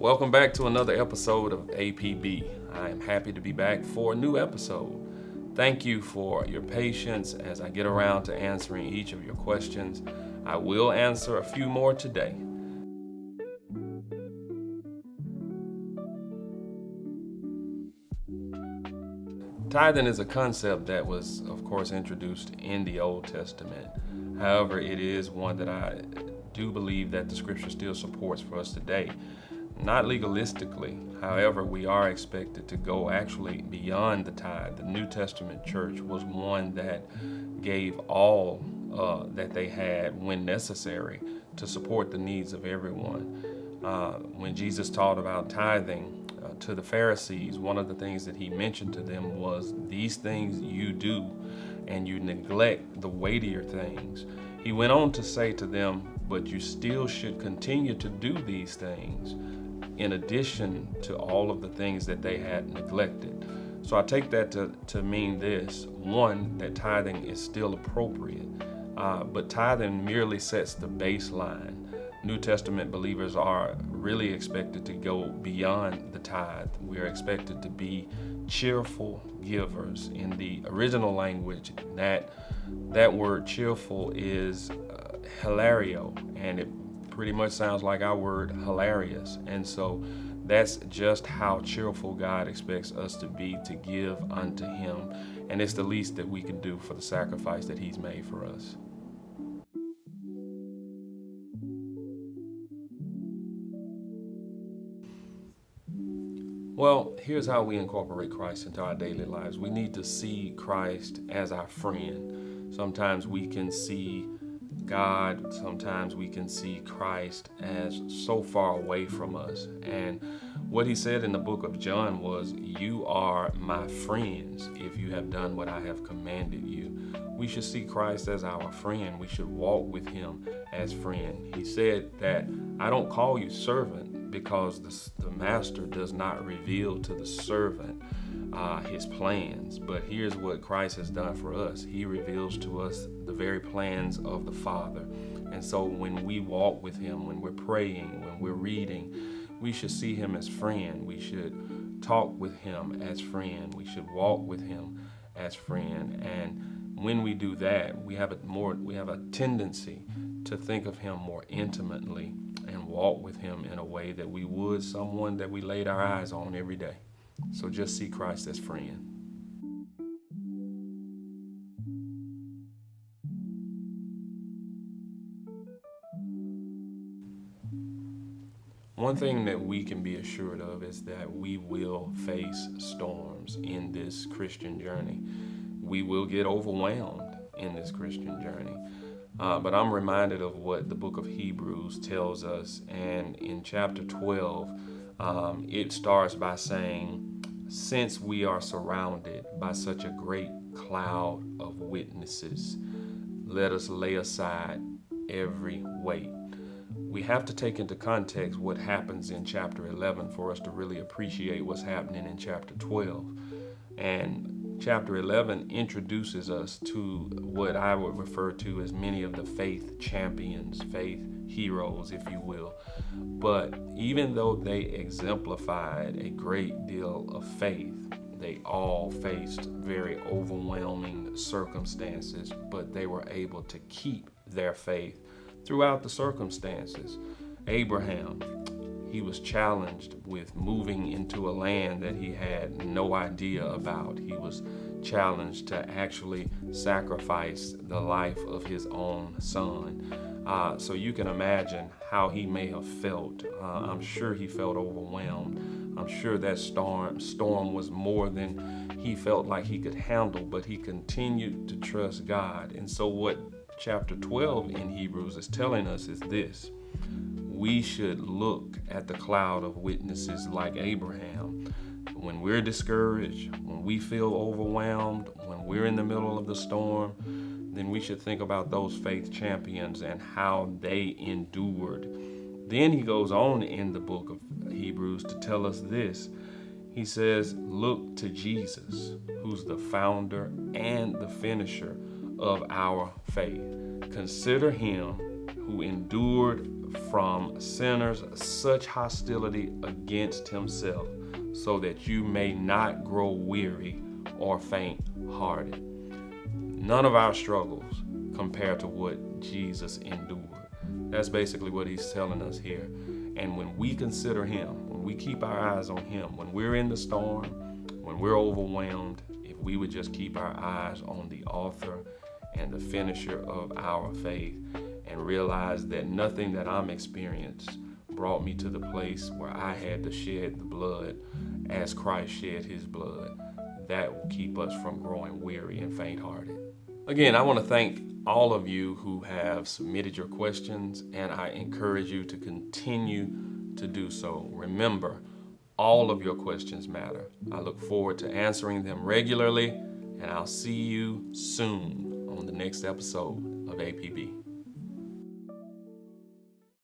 Welcome back to another episode of APB. I am happy to be back for a new episode. Thank you for your patience as I get around to answering each of your questions. I will answer a few more today. Tithing is a concept that was, of course, introduced in the Old Testament. However, it is one that I do believe that the scripture still supports for us today. Not legalistically, however, we are expected to go actually beyond the tithe. The New Testament church was one that gave all that they had when necessary to support the needs of everyone. When Jesus taught about tithing to the Pharisees, one of the things that he mentioned to them was, these things you do and you neglect the weightier things. He went on to say to them, but you still should continue to do these things in addition to all of the things that they had neglected. So I take that to mean this: one, that tithing is still appropriate, but tithing merely sets the baseline. New Testament believers are really expected to go beyond the tithe. We are expected to be cheerful givers. In the original language, that word cheerful is hilario, and it pretty much sounds like our word hilarious. And so that's just how cheerful God expects us to be, to give unto him. And it's the least that we can do for the sacrifice that he's made for us. Well, here's how we incorporate Christ into our daily lives. We need to see Christ as our friend. Sometimes we can see God, sometimes we can see Christ as so far away from us. And what he said in the book of John was, you are my friends if you have done what I have commanded you. We should see Christ as our friend. We should walk with him as friend. He said that I don't call you servant because the master does not reveal to the servant his plans. But here's what Christ has done for us. He reveals to us the very plans of the Father. And so when we walk with him, when we're praying, when we're reading, we should see him as friend. We should talk with him as friend. We should walk with him as friend. And when we do that, we have a tendency to think of him more intimately and walk with him in a way that we would someone that we laid our eyes on every day. So just see Christ as friend. One thing that we can be assured of is that we will face storms in this Christian journey. We will get overwhelmed in this Christian journey. But I'm reminded of what the book of Hebrews tells us. And in chapter 12, it starts by saying, since we are surrounded by such a great cloud of witnesses, let us lay aside every weight. We have to take into context what happens in chapter 11 for us to really appreciate what's happening in chapter 12. And chapter 11 introduces us to what I would refer to as many of the faith champions, faith heroes, if you will. But even though they exemplified a great deal of faith, they all faced very overwhelming circumstances, but they were able to keep their faith throughout the circumstances. Abraham, he was challenged with moving into a land that he had no idea about. He was challenged to actually sacrifice the life of his own son. So you can imagine how he may have felt. I'm sure he felt overwhelmed. I'm sure that storm was more than he felt like he could handle, but he continued to trust God. And so what chapter 12 in Hebrews is telling us is this: we should look at the cloud of witnesses like Abraham. When we're discouraged, when we feel overwhelmed, when we're in the middle of the storm, then we should think about those faith champions and how they endured. Then he goes on in the book of Hebrews to tell us this. He says, look to Jesus, who's the founder and the finisher of our faith. Consider him who endured from sinners such hostility against himself, so that you may not grow weary or faint-hearted. None of our struggles compare to what Jesus endured. That's basically what he's telling us here. And when we consider him, when we keep our eyes on him, when we're in the storm, when we're overwhelmed, if we would just keep our eyes on the author and the finisher of our faith and realize that nothing that I'm experiencing brought me to the place where I had to shed the blood as Christ shed his blood, that will keep us from growing weary and faint-hearted. Again, I want to thank all of you who have submitted your questions, and I encourage you to continue to do so. Remember, all of your questions matter. I look forward to answering them regularly, and I'll see you soon on the next episode of APB.